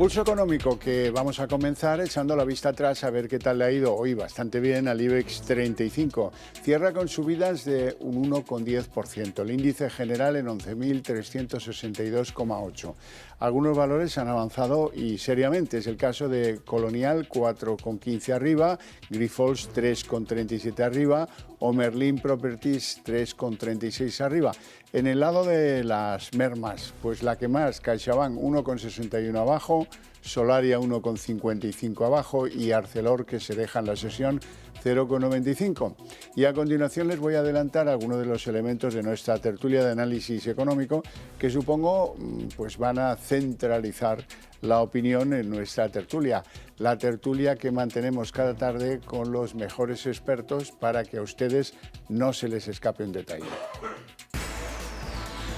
Pulso económico que vamos a comenzar echando la vista atrás a ver qué tal le ha ido hoy bastante bien al IBEX 35. Cierra con subidas de un 1,10%, el índice general en 11.362,8. Algunos valores han avanzado y seriamente. Es el caso de Colonial 4,15 arriba, Grifols 3,37 arriba o Merlin Properties 3,36 arriba. En el lado de las mermas, pues la que más, CaixaBank 1,61 abajo, Solaria 1,55 abajo y Arcelor, que se deja en la sesión, 0,95. Y a continuación les voy a adelantar algunos de los elementos de nuestra tertulia de análisis económico que supongo pues van a centralizar la opinión en nuestra tertulia. La tertulia que mantenemos cada tarde con los mejores expertos para que a ustedes no se les escape un detalle.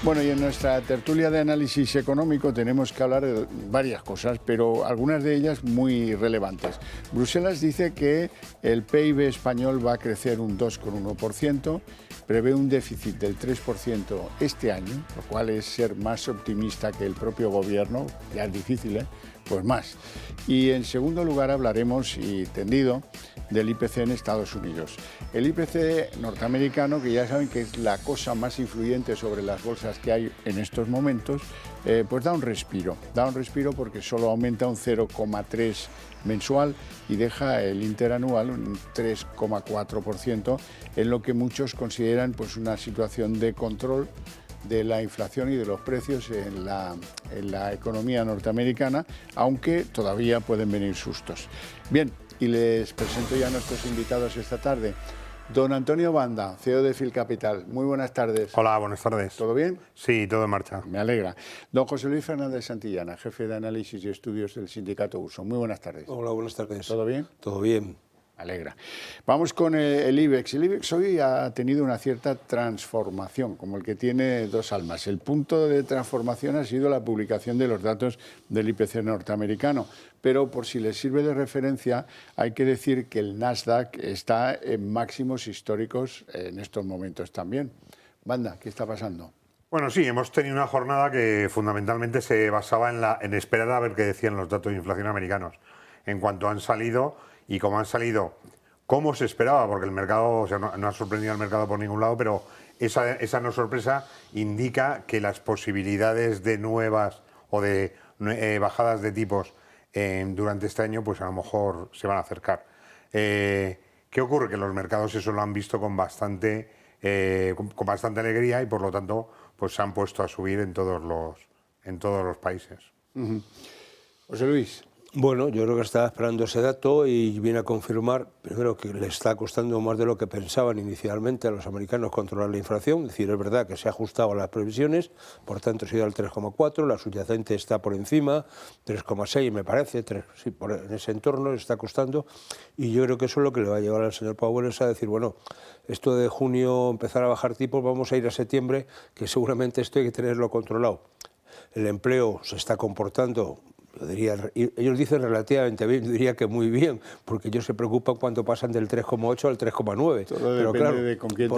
Bueno, y en nuestra tertulia de análisis económico tenemos que hablar de varias cosas, pero algunas de ellas muy relevantes. Bruselas dice que el PIB español va a crecer un 2,1%, prevé un déficit del 3% este año, lo cual es ser más optimista que el propio gobierno, ya es difícil, pues más. Y en segundo lugar hablaremos, y tendido, del IPC en Estados Unidos. El IPC norteamericano, que ya saben que es la cosa más influyente sobre las bolsas que hay en estos momentos, pues da un respiro porque solo aumenta un 0,3 mensual y deja el interanual un 3,4%, en lo que muchos consideran pues una situación de control de la inflación y de los precios en la economía norteamericana, aunque todavía pueden venir sustos. Bien, y les presento ya a nuestros invitados esta tarde. Don Antonio Banda, CEO de Filcapital. Muy buenas tardes. Hola, buenas tardes. ¿Todo bien? Sí, todo en marcha. Me alegra. Don José Luis Fernández Santillana, jefe de análisis y estudios del sindicato Uso. Muy buenas tardes. Hola, buenas tardes. ¿Todo bien? Todo bien. Me alegra. Vamos con el IBEX. El IBEX hoy ha tenido una cierta transformación, como el que tiene dos almas. El punto de transformación ha sido la publicación de los datos del IPC norteamericano, pero por si les sirve de referencia, hay que decir que el Nasdaq está en máximos históricos en estos momentos también. Banda, ¿qué está pasando? Bueno, sí, hemos tenido una jornada que fundamentalmente se basaba en esperar a ver qué decían los datos de inflación americanos. En cuanto han salido y como han salido, como se esperaba, porque el mercado, o sea, no ha sorprendido al mercado por ningún lado, pero esa no sorpresa indica que las posibilidades de nuevas o de bajadas de tipos durante este año, pues a lo mejor se van a acercar. ¿Qué ocurre? Que los mercados eso lo han visto con bastante alegría y por lo tanto pues se han puesto a subir en todos los países. José Luis. Bueno, yo creo que estaba esperando ese dato y viene a confirmar, primero, que le está costando más de lo que pensaban inicialmente a los americanos controlar la inflación. Es decir, es verdad que se ha ajustado a las previsiones, por tanto se ha ido al 3,4, la subyacente está por encima, 3,6 me parece, sí, en ese entorno le está costando. Y yo creo que eso es lo que le va a llevar al señor Powell, es a decir, bueno, esto de junio empezar a bajar tipos, vamos a ir a septiembre, que seguramente esto hay que tenerlo controlado. El empleo se está comportando, yo diría, ellos dicen relativamente bien, yo diría que muy bien, porque ellos se preocupan cuando pasan del 3,8 al 3,9. Todo depende claro, de con quién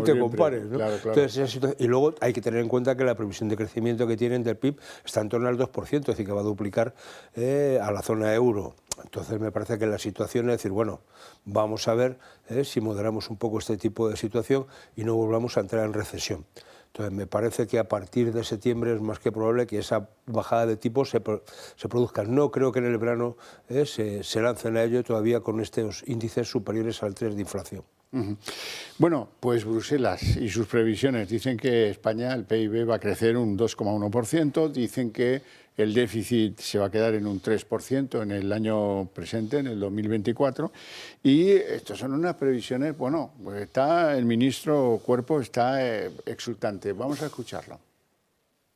te compares. ¿No? Claro. Entonces, y luego hay que tener en cuenta que la previsión de crecimiento que tienen del PIB está en torno al 2%, es decir, que va a duplicar a la zona euro. Entonces me parece que la situación es decir, bueno, vamos a ver si moderamos un poco este tipo de situación y no volvamos a entrar en recesión. Entonces, me parece que a partir de septiembre es más que probable que esa bajada de tipos se produzca. No creo que en el verano se lancen a ello todavía con estos índices superiores al 3 de inflación. Bueno, pues Bruselas y sus previsiones dicen que España, el PIB, va a crecer un 2,1%, dicen que el déficit se va a quedar en un 3% en el año presente, en el 2024, y estas son unas previsiones, bueno, pues está el ministro Cuerpo está exultante. Vamos a escucharlo.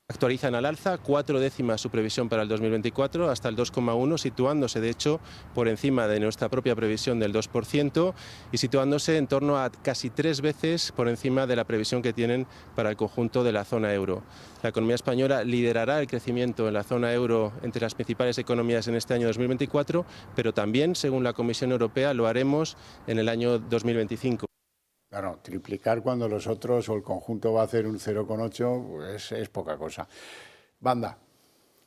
Actualizan al alza 4 décimas su previsión para el 2024 hasta el 2,1, situándose de hecho por encima de nuestra propia previsión del 2% y situándose en torno a casi 3 veces por encima de la previsión que tienen para el conjunto de la zona euro. La economía española liderará el crecimiento en la zona euro entre las principales economías en este año 2024, pero también, según la Comisión Europea, lo haremos en el año 2025. Claro, triplicar cuando los otros o el conjunto va a hacer un 0,8 pues es poca cosa. Banda.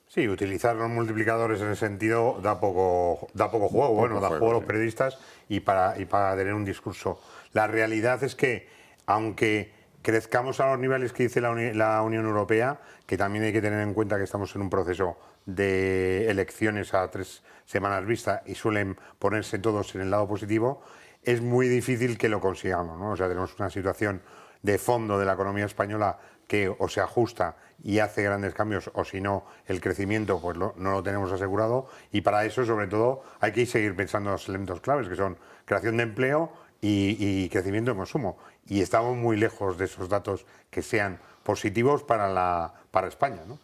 Sí, utilizar los multiplicadores en ese sentido da poco juego, bueno, da juego a los periodistas y para tener un discurso. La realidad es que, aunque crezcamos a los niveles que dice la Unión Europea, que también hay que tener en cuenta que estamos en un proceso de elecciones a 3 semanas vista y suelen ponerse todos en el lado positivo, es muy difícil que lo consigamos, ¿no? O sea, tenemos una situación de fondo de la economía española que o se ajusta y hace grandes cambios, o si no, el crecimiento pues no lo tenemos asegurado, y para eso, sobre todo, hay que seguir pensando en los elementos claves, que son creación de empleo y crecimiento de consumo. Y estamos muy lejos de esos datos que sean positivos para España, ¿no?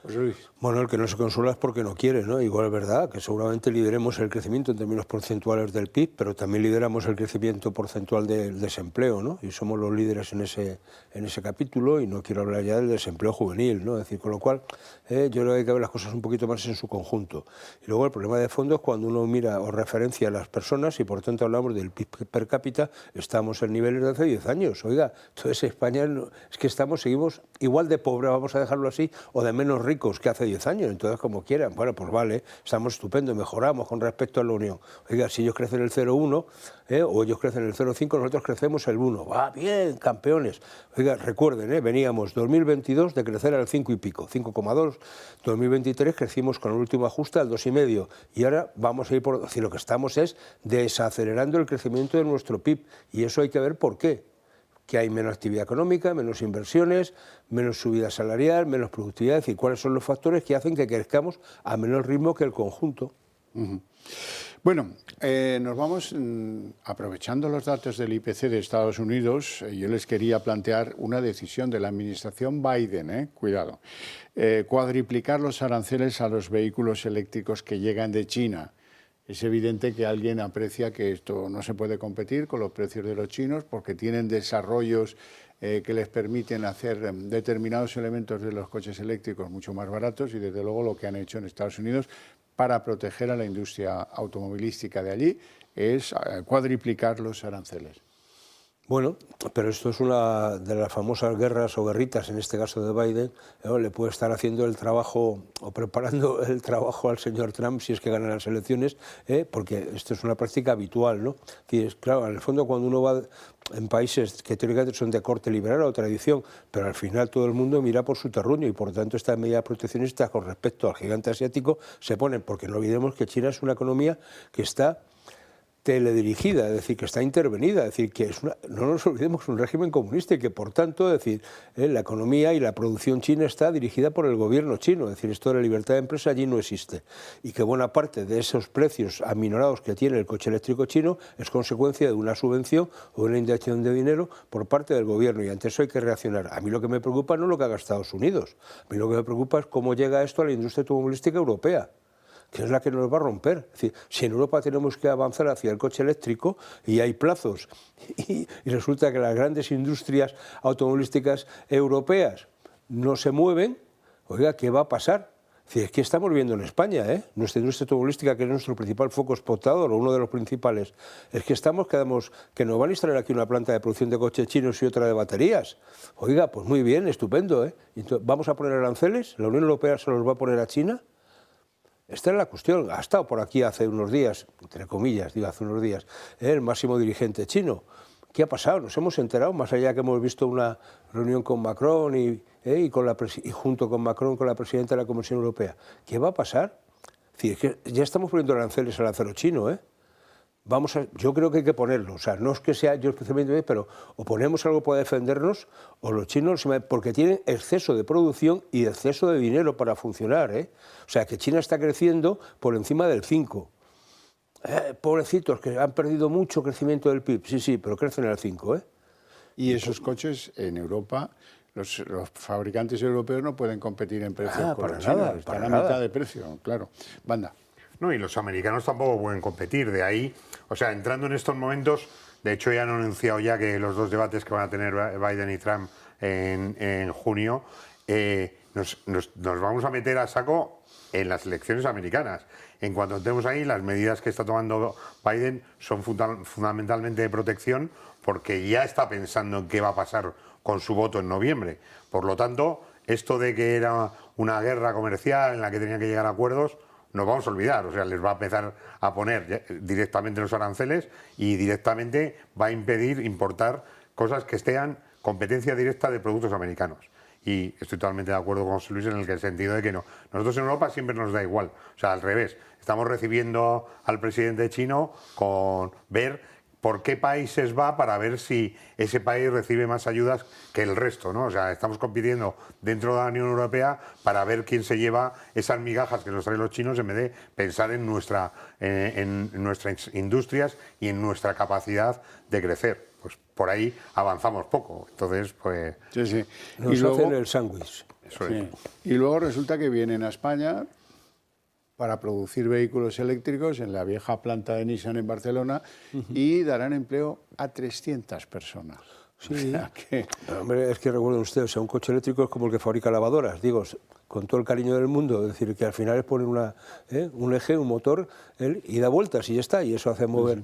José Luis. Bueno, el que no se consuela es porque no quiere, ¿no? Igual es verdad que seguramente lideremos el crecimiento en términos porcentuales del PIB, pero también lideramos el crecimiento porcentual del desempleo, ¿no? Y somos los líderes en ese capítulo, y no quiero hablar ya del desempleo juvenil, ¿no? Es decir, con lo cual yo creo que hay que ver las cosas un poquito más en su conjunto. Y luego el problema de fondo es cuando uno mira o referencia a las personas y por tanto hablamos del PIB per cápita, estamos en niveles de hace 10 años. Oiga, entonces España es que seguimos igual de pobres, vamos a dejarlo así, o de menos ricos que hace 10 años, entonces como quieran, bueno, pues vale, estamos estupendos, mejoramos con respecto a la Unión. Oiga, si ellos crecen el 0,1 o ellos crecen el 0,5, nosotros crecemos el 1. Va bien, campeones. Oiga, recuerden, veníamos 2022 de crecer al 5 y pico, 5,2, 2023 crecimos con el último ajuste al 2,5 y ahora vamos a ir por... Es decir, lo que estamos es desacelerando el crecimiento de nuestro PIB y eso hay que ver por qué. Que hay menos actividad económica, menos inversiones, menos subida salarial, menos productividad, es decir, cuáles son los factores que hacen que crezcamos a menor ritmo que el conjunto. Bueno, nos vamos aprovechando los datos del IPC de Estados Unidos. Yo les quería plantear una decisión de la administración Biden, cuidado, cuadriplicar los aranceles a los vehículos eléctricos que llegan de China. Es evidente que alguien aprecia que esto no se puede competir con los precios de los chinos porque tienen desarrollos que les permiten hacer determinados elementos de los coches eléctricos mucho más baratos y desde luego lo que han hecho en Estados Unidos para proteger a la industria automovilística de allí es cuadriplicar los aranceles. Bueno, pero esto es una de las famosas guerras o guerritas, en este caso de Biden, le puede estar haciendo el trabajo o preparando el trabajo al señor Trump si es que gana las elecciones, porque esto es una práctica habitual, ¿no? Claro, en el fondo cuando uno va en países que teóricamente son de corte liberal o tradición, pero al final todo el mundo mira por su terruño y por lo tanto estas medidas proteccionistas con respecto al gigante asiático se ponen, porque no olvidemos que China es una economía que está teledirigida, es decir, que está intervenida, es decir, que no nos olvidemos, un régimen comunista y que, por tanto, es decir, la economía y la producción china está dirigida por el gobierno chino, es decir, esto de la libertad de empresa allí no existe y que buena parte de esos precios aminorados que tiene el coche eléctrico chino es consecuencia de una subvención o una inyección de dinero por parte del gobierno y ante eso hay que reaccionar. A mí lo que me preocupa no es lo que haga Estados Unidos, a mí lo que me preocupa es cómo llega esto a la industria automovilística europea, que es la que nos va a romper. Es decir, si en Europa tenemos que avanzar hacia el coche eléctrico y hay plazos y resulta que las grandes industrias automovilísticas europeas no se mueven, oiga, ¿qué va a pasar? Es decir, es que estamos viendo en España, nuestra industria automovilística, que es nuestro principal foco exportador o uno de los principales, es que que nos van a instalar aquí una planta de producción de coches chinos y otra de baterías. Oiga, pues muy bien, estupendo, Entonces, ¿vamos a poner aranceles? ¿La Unión Europea se los va a poner a China? Esta es la cuestión. Ha estado por aquí hace unos días, entre comillas, digo hace unos días, el máximo dirigente chino. ¿Qué ha pasado? Nos hemos enterado, más allá que hemos visto una reunión con Macron y junto con Macron con la presidenta de la Comisión Europea. ¿Qué va a pasar? Es decir, que ya estamos poniendo aranceles al acero chino, yo creo que hay que ponerlo, o sea, no es que sea yo especialmente, pero o ponemos algo para defendernos o los chinos, porque tienen exceso de producción y exceso de dinero para funcionar, O sea, que China está creciendo por encima del 5. Pobrecitos, que han perdido mucho crecimiento del PIB, sí, pero crecen al 5, Y esos coches en Europa, los fabricantes europeos no pueden competir en precios con los chinos, están a mitad de precio, claro. Banda. No, y los americanos tampoco pueden competir, de ahí, o sea, entrando en estos momentos, de hecho ya han anunciado ya que los dos debates que van a tener Biden y Trump en junio, nos vamos a meter a saco en las elecciones americanas. En cuanto estemos ahí, las medidas que está tomando Biden son fundamentalmente de protección porque ya está pensando en qué va a pasar con su voto en noviembre. Por lo tanto, esto de que era una guerra comercial en la que tenían que llegar a acuerdos, nos vamos a olvidar. O sea, les va a empezar a poner directamente los aranceles y directamente va a impedir importar cosas que estén competencia directa de productos americanos. Y estoy totalmente de acuerdo con José Luis en el sentido de que no. Nosotros en Europa siempre nos da igual. O sea, al revés. Estamos recibiendo al presidente chino con ver por qué países va para ver si ese país recibe más ayudas que el resto, ¿no? O sea, estamos compitiendo dentro de la Unión Europea para ver quién se lleva esas migajas que nos traen los chinos en vez de pensar en nuestras industrias y en nuestra capacidad de crecer. Pues por ahí avanzamos poco. Entonces, pues... Sí, sí. Nos hacen el sándwich. Eso Sí. es. Y luego resulta que vienen a España para producir vehículos eléctricos en la vieja planta de Nissan en Barcelona y darán empleo a 300 personas. Sí. O sea que... Pero, hombre, es que recuerden ustedes, o sea, un coche eléctrico es como el que fabrica lavadoras, digo, con todo el cariño del mundo, es decir, que al final es poner un eje, un motor, y da vueltas y ya está, y eso hace mover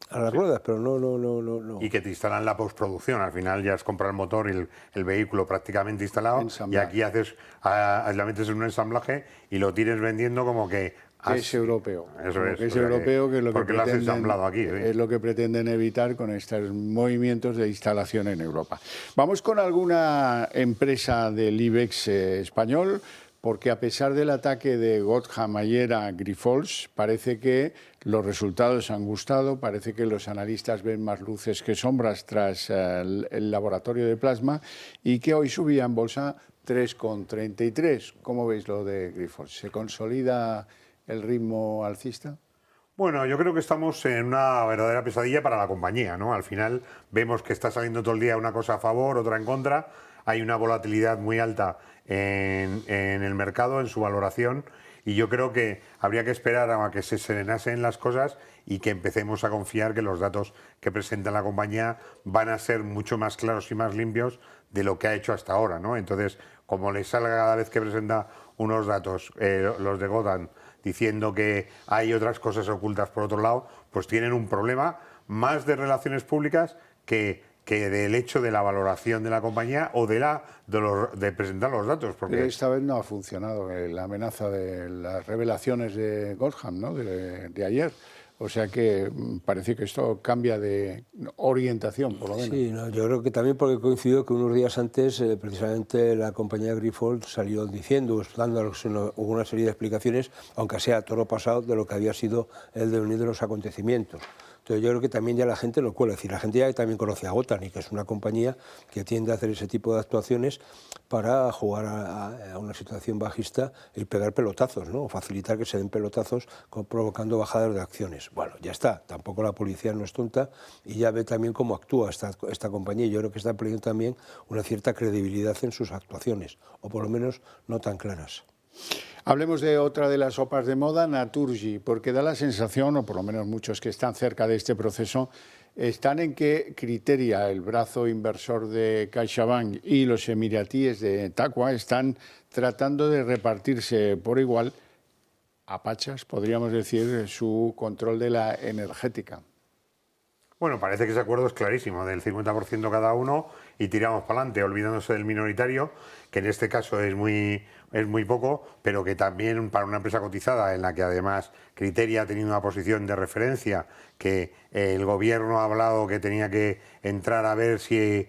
a las ruedas, pero no. Y que te instalan la postproducción, al final ya es comprar el motor y el vehículo prácticamente instalado, Ensamblar. y aquí haces, la metes en un ensamblaje y lo tienes vendiendo como que... es europeo. Eso Como es. que es o sea europeo, que es lo que porque lo has pretenden, ensamblado aquí. ¿sí? es lo que pretenden evitar con estos movimientos de instalación en Europa. Vamos con alguna empresa del IBEX español, porque a pesar del ataque de Gotham ayer a Grifols, parece que los resultados han gustado, parece que los analistas ven más luces que sombras tras el laboratorio de plasma y que hoy subía en bolsa 3,33. ¿Cómo veis lo de Grifols? ¿Se consolida el ritmo alcista? Bueno, yo creo que estamos en una verdadera pesadilla para la compañía, ¿no? Al final vemos que está saliendo todo el día una cosa a favor, otra en contra. Hay una volatilidad muy alta en el mercado, en su valoración, y yo creo que habría que esperar a que se serenasen las cosas y que empecemos a confiar que los datos que presenta la compañía van a ser mucho más claros y más limpios de lo que ha hecho hasta ahora, ¿no? Entonces, como le salga cada vez que presenta unos datos, los de Gotham, diciendo que hay otras cosas ocultas por otro lado, pues tienen un problema más de relaciones públicas que del hecho de la valoración de la compañía o de presentar los datos. Porque Pero esta vez no ha funcionado la amenaza de las revelaciones de Gotham, ¿no? de ayer. O sea que parece que esto cambia de orientación, por lo menos. Sí, no, yo creo que también porque coincidió que unos días antes precisamente la compañía Grifols salió diciendo, dando una serie de explicaciones, aunque sea todo pasado, de lo que había sido el devenir de los acontecimientos. Entonces yo creo que también ya la gente lo cuela, es decir, la gente ya también conoce a Gotham y que es una compañía que tiende a hacer ese tipo de actuaciones para jugar a una situación bajista y pegar pelotazos, ¿no? O facilitar que se den pelotazos provocando bajadas de acciones. Bueno, ya está, tampoco la policía no es tonta y ya ve también cómo actúa esta compañía y yo creo que está perdiendo también una cierta credibilidad en sus actuaciones, o por lo menos no tan claras. Hablemos de otra de las sopas de moda, Naturgy, porque da la sensación, o por lo menos muchos que están cerca de este proceso, están en que Criteria, el brazo inversor de CaixaBank, y los emiratíes de Taqwa están tratando de repartirse por igual, a pachas, podríamos decir, su control de la energética. Bueno, parece que ese acuerdo es clarísimo, del 50% cada uno y tiramos para adelante, olvidándose del minoritario, que en este caso es muy poco, pero que también para una empresa cotizada en la que además Criteria ha tenido una posición de referencia, que el gobierno ha hablado que tenía que entrar a ver si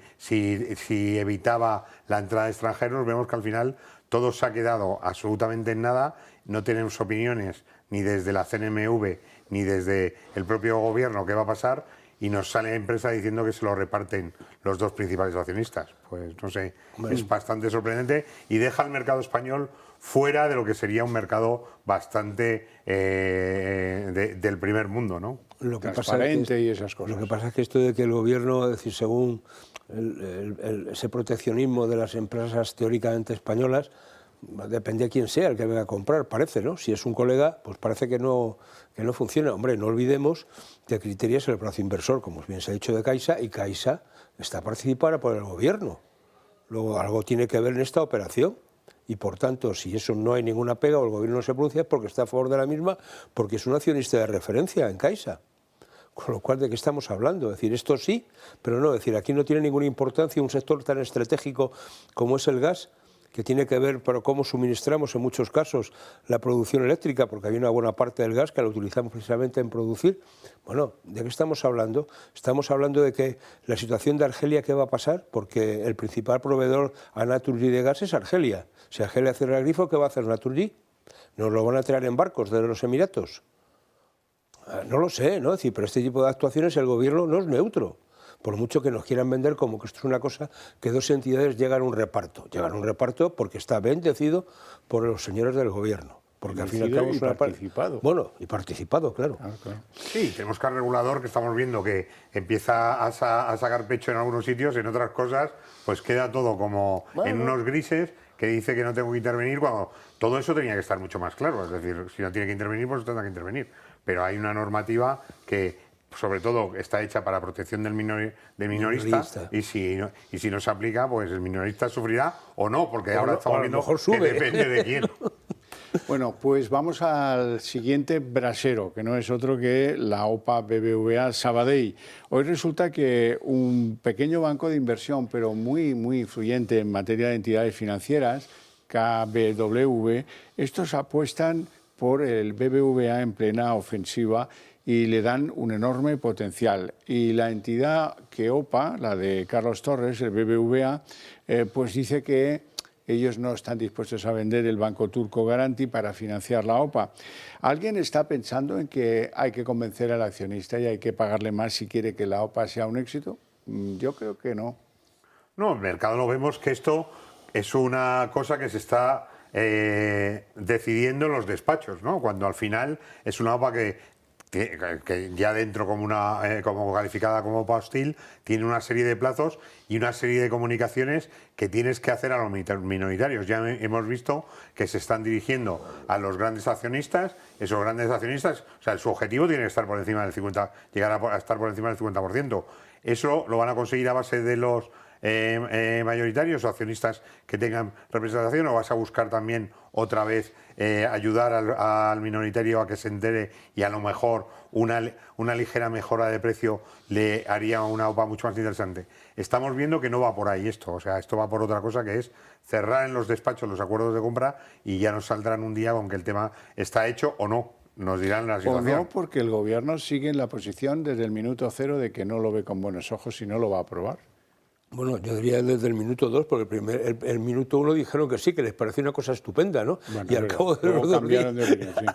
evitaba la entrada de extranjeros, vemos que al final todo se ha quedado absolutamente en nada, no tenemos opiniones ni desde la CNMV ni desde el propio gobierno qué va a pasar, y nos sale la empresa diciendo que se lo reparten los dos principales accionistas. Pues no sé, es bastante sorprendente y deja al mercado español fuera de lo que sería un mercado bastante del primer mundo, ¿no? Lo que transparente y esas cosas. Lo que pasa es que esto de que el gobierno, es decir, según ese proteccionismo de las empresas teóricamente españolas, depende de quién sea el que venga a comprar, parece, ¿no? Si es un colega, pues parece que no funciona. Hombre, no olvidemos que Criteria es el brazo inversor, como bien se ha dicho, de Caixa, y Caixa está participada por el gobierno. Luego, algo tiene que ver en esta operación, y por tanto, si eso no hay ninguna pega o el gobierno no se pronuncia, es porque está a favor de la misma, porque es un accionista de referencia en Caixa. Con lo cual, ¿de qué estamos hablando? Es decir, esto sí, pero no, es decir, aquí no tiene ninguna importancia un sector tan estratégico como es el gas, que tiene que ver con cómo suministramos en muchos casos la producción eléctrica, porque hay una buena parte del gas que lo utilizamos precisamente en producir. Bueno, ¿de qué estamos hablando? Estamos hablando de que la situación de Argelia, ¿qué va a pasar? Porque el principal proveedor a Naturgy de gas es Argelia. Si Argelia cierra el grifo, ¿qué va a hacer Naturgy? ¿Nos lo van a traer en barcos de los Emiratos? No lo sé, ¿no? Es decir, pero este tipo de actuaciones el gobierno no es neutro. Por mucho que nos quieran vender como que esto es una cosa que dos entidades llegan a un reparto. Llegan a un reparto porque está bendecido por los señores del gobierno. Porque al fin y al cabo es una participado. Bueno, y participado, claro. Claro. Sí, tenemos que al regulador que estamos viendo que empieza a sacar pecho en algunos sitios, en otras cosas, pues queda todo como en unos grises que dice que no tengo que intervenir, cuando todo eso tenía que estar mucho más claro. Es decir, si no tiene que intervenir, pues tendrá que intervenir. Pero hay una normativa que sobre todo está hecha para protección del minorista. Y si no se aplica, pues el minorista sufrirá o no, porque ahora estamos viendo que depende de quién. Bueno, pues vamos al siguiente brasero, que no es otro que la OPA BBVA Sabadell. Hoy resulta que un pequeño banco de inversión, pero muy influyente en materia de entidades financieras, KBW, estos apuestan por el BBVA en plena ofensiva y le dan un enorme potencial. Y la entidad que OPA, la de Carlos Torres, el BBVA, pues dice que ellos no están dispuestos a vender el banco turco Garanti para financiar la OPA. ¿Alguien está pensando en que hay que convencer al accionista y hay que pagarle más si quiere que la OPA sea un éxito? Yo creo que no. No, el mercado lo vemos que esto es una cosa que se está decidiendo en los despachos, ¿no? Cuando al final es una OPA que ya dentro como calificada como OPA hostil tiene una serie de plazos y una serie de comunicaciones que tienes que hacer a los minoritarios. Ya hemos visto que se están dirigiendo a los grandes accionistas. Esos grandes accionistas, o sea, su objetivo tiene que estar por encima del 50%, llegar a estar por encima del 50%. Eso lo van a conseguir a base de los mayoritarios o accionistas que tengan representación, o vas a buscar también otra vez ayudar al minoritario a que se entere y a lo mejor una ligera mejora de precio le haría una OPA mucho más interesante. Estamos viendo que no va por ahí esto, o sea, esto va por otra cosa, que es cerrar en los despachos los acuerdos de compra y ya nos saldrán un día con que el tema está hecho o no. Nos dirán la situación. O no, porque el gobierno sigue en la posición desde el minuto cero de que no lo ve con buenos ojos y no lo va a aprobar. Bueno, yo diría desde el minuto 2, porque el minuto 1 dijeron que sí, que les pareció una cosa estupenda, ¿no? Bueno, y al cabo de los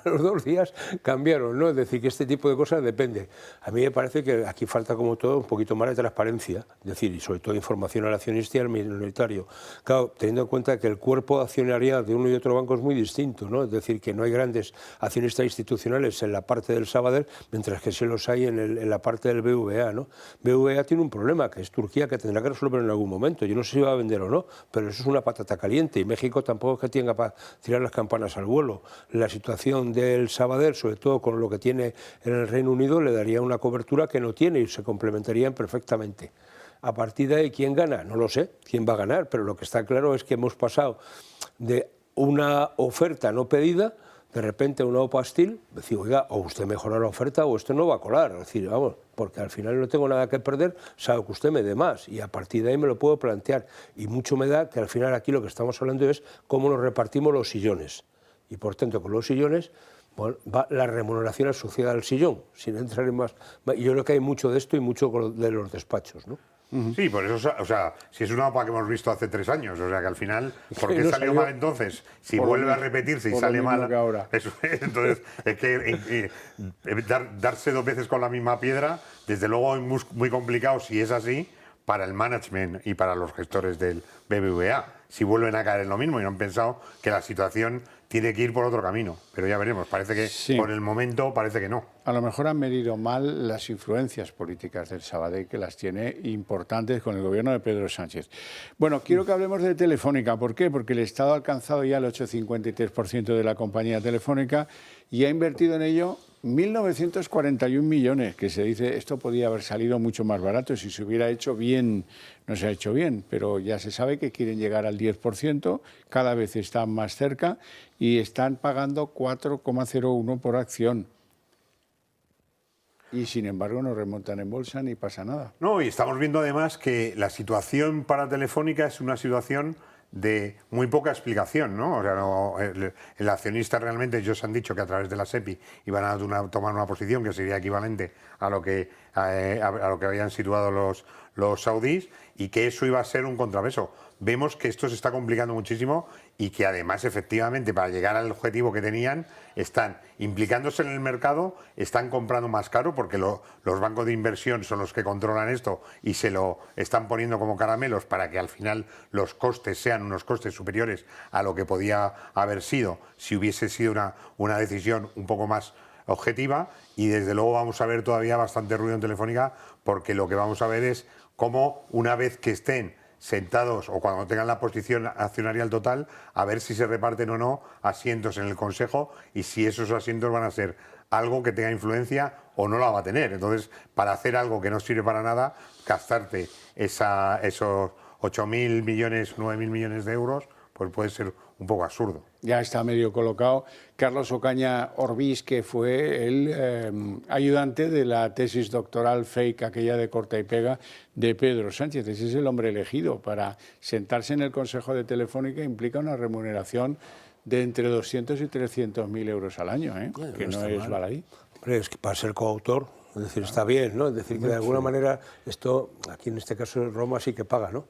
2 días cambiaron, ¿no? Es decir, que este tipo de cosas depende. A mí me parece que aquí falta, como todo, un poquito más de transparencia, es decir, y sobre todo información al accionista y al minoritario. Claro, teniendo en cuenta que el cuerpo accionarial de uno y otro banco es muy distinto, ¿no? Es decir, que no hay grandes accionistas institucionales en la parte del Sabadell, mientras que sí los hay en la parte del BBVA, ¿no? BBVA tiene un problema, que es Turquía, que tendrá que resolver en algún momento. Yo no sé si va a vender o no, pero eso es una patata caliente y México tampoco es que tenga para tirar las campanas al vuelo. La situación del Sabadell, sobre todo con lo que tiene en el Reino Unido, le daría una cobertura que no tiene y se complementarían perfectamente. A partir de ahí, ¿quién gana? No lo sé, quién va a ganar, pero lo que está claro es que hemos pasado de una oferta no pedida de repente una OPA hostil, decir, oiga, o usted mejora la oferta o esto no va a colar. Es decir, vamos, porque al final no tengo nada que perder, sabe que usted me dé más y a partir de ahí me lo puedo plantear. Y mucho me da que al final aquí lo que estamos hablando es cómo nos repartimos los sillones. Y por tanto, con los sillones, bueno, va la remuneración asociada al sillón, sin entrar en más. Y yo creo que hay mucho de esto y mucho de los despachos, ¿no? Sí, por eso, o sea, si es una OPA que hemos visto hace 3 años, o sea, que al final, ¿por qué salió mal entonces? Si vuelve a repetirse y sale mal, eso, entonces es que darse 2 veces con la misma piedra, desde luego es muy complicado si es así para el management y para los gestores del BBVA. Si vuelven a caer en lo mismo y no han pensado que la situación tiene que ir por otro camino, pero ya veremos, parece que sí. Por el momento parece que no. A lo mejor han medido mal las influencias políticas del Sabadell, que las tiene importantes con el gobierno de Pedro Sánchez. Bueno, quiero que hablemos de Telefónica. ¿Por qué? Porque el Estado ha alcanzado ya el 8,53% de la compañía Telefónica y ha invertido en ello 1.941 millones, que se dice, esto podía haber salido mucho más barato si se hubiera hecho bien. No se ha hecho bien, pero ya se sabe que quieren llegar al 10%, cada vez están más cerca y están pagando 4,01 por acción. Y sin embargo no remontan en bolsa ni pasa nada. No, y estamos viendo además que la situación para Telefónica es una situación de muy poca explicación, ¿no? O sea, no, el accionista realmente, ellos han dicho que a través de la SEPI iban a tomar una posición que sería equivalente a lo que habían situado los saudíes, y que eso iba a ser un contrapeso. Vemos que esto se está complicando muchísimo y que además, efectivamente, para llegar al objetivo que tenían, están implicándose en el mercado, están comprando más caro porque los bancos de inversión son los que controlan esto y se lo están poniendo como caramelos para que al final los costes sean unos costes superiores a lo que podía haber sido si hubiese sido una decisión un poco más objetiva. Y desde luego vamos a ver todavía bastante ruido en Telefónica, porque lo que vamos a ver es cómo, una vez que estén sentados o cuando tengan la posición accionarial total, a ver si se reparten o no asientos en el Consejo, y si esos asientos van a ser algo que tenga influencia o no la va a tener. Entonces, para hacer algo que no sirve para nada, gastarte esos 8.000 millones, 9.000 millones de euros, pues puede ser un poco absurdo. Ya está medio colocado. Carlos Ocaña Orbís, que fue el ayudante de la tesis doctoral fake, aquella de corta y pega, de Pedro Sánchez. Ese es el hombre elegido para sentarse en el Consejo de Telefónica. Implica una remuneración de entre 200 y 300.000 euros al año, Bueno, que no es baladí. Hombre, es que para ser coautor, es decir, está bien, ¿no? Es decir, que de alguna manera esto, aquí en este caso Roma sí que paga, ¿no?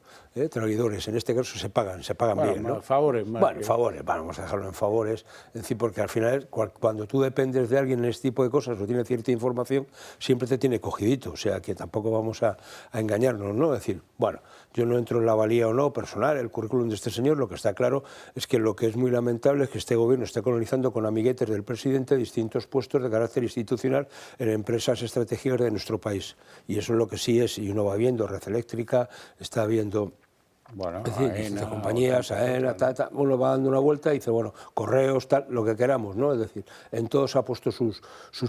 Traidores, en este caso se pagan Bueno, bien, ¿no? Favores, más Bueno, que... favores, vamos a dejarlo en favores. Es decir, porque al final, cuando tú dependes de alguien en este tipo de cosas o tiene cierta información, siempre te tiene cogidito. O sea, que tampoco vamos a engañarnos, ¿no? Es decir, bueno, yo no entro en la valía o no personal, el currículum de este señor. Lo que está claro es que lo que es muy lamentable es que este gobierno esté colonizando con amiguetes del presidente distintos puestos de carácter institucional en empresas estratégicas de nuestro país. Y eso es lo que sí es, y uno va viendo Red Eléctrica, está viendo... Bueno, es decir, distintas compañías, AENA, uno va dando una vuelta y dice, bueno, correos, tal, lo que queramos, ¿no? Es decir, en todos ha puesto sus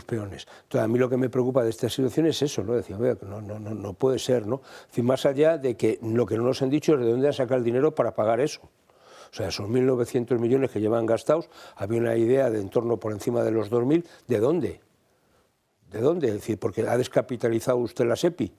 peones. Entonces, a mí lo que me preocupa de esta situación es eso, ¿no? Decir, no puede ser, ¿no? Es decir, más allá de que lo que no nos han dicho es de dónde han sacado el dinero para pagar eso. O sea, esos 1.900 millones que llevan gastados, había una idea de en torno por encima de los 2.000, ¿de dónde? ¿De dónde? Es decir, porque ha descapitalizado usted la SEPI.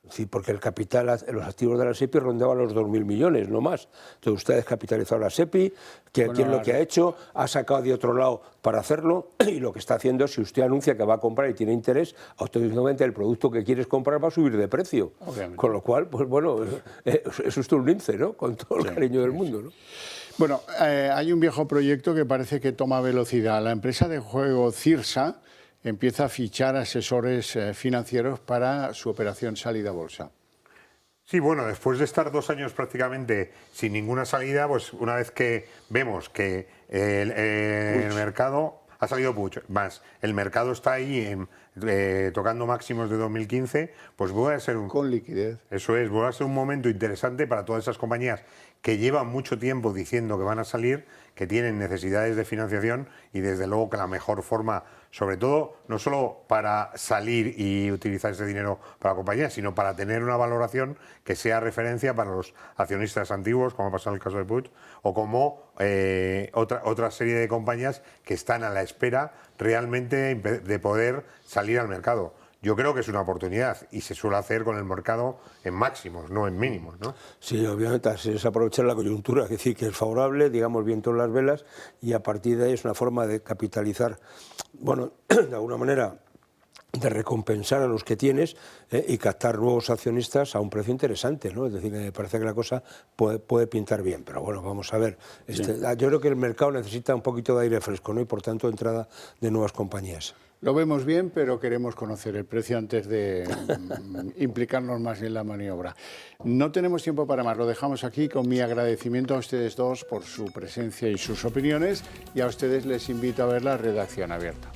Es decir, porque el capital, los activos de la SEPI rondaban los 2.000 millones, no más. Entonces usted ha descapitalizado la SEPI, que bueno, lo que ha hecho, ha sacado de otro lado para hacerlo, y lo que está haciendo es, si usted anuncia que va a comprar y tiene interés, automáticamente el producto que quieres comprar va a subir de precio. Obviamente. Con lo cual, pues bueno, eso es un lince, ¿no? Con todo el cariño del mundo, ¿no? Bueno, hay un viejo proyecto que parece que toma velocidad. La empresa de juego Cirsa empieza a fichar asesores financieros para su operación salida a bolsa. Sí, bueno, después de estar 2 años prácticamente sin ninguna salida, pues una vez que vemos que el mercado ha salido Puig, más el mercado está ahí tocando máximos de 2015, pues vuelve a ser con liquidez. Eso es, vuelve a ser un momento interesante para todas esas compañías que llevan mucho tiempo diciendo que van a salir, que tienen necesidades de financiación, y desde luego que la mejor forma, sobre todo, no solo para salir y utilizar ese dinero para la compañía, sino para tener una valoración que sea referencia para los accionistas antiguos, como ha pasado en el caso de Puig, o como otra serie de compañías que están a la espera realmente de poder salir al mercado. Yo creo que es una oportunidad y se suele hacer con el mercado en máximos, no en mínimos, ¿no? Sí, obviamente es aprovechar la coyuntura, es decir, que es favorable, digamos, viento en las velas, y a partir de ahí es una forma de capitalizar, bueno, de alguna manera, de recompensar a los que tienes y captar nuevos accionistas a un precio interesante, ¿no? Es decir, me parece que la cosa puede pintar bien, pero bueno, vamos a ver. Yo creo que el mercado necesita un poquito de aire fresco, ¿no? Y por tanto entrada de nuevas compañías. Lo vemos bien, pero queremos conocer el precio antes de implicarnos más en la maniobra. No tenemos tiempo para más, lo dejamos aquí con mi agradecimiento a ustedes dos por su presencia y sus opiniones, y a ustedes les invito a ver la redacción abierta.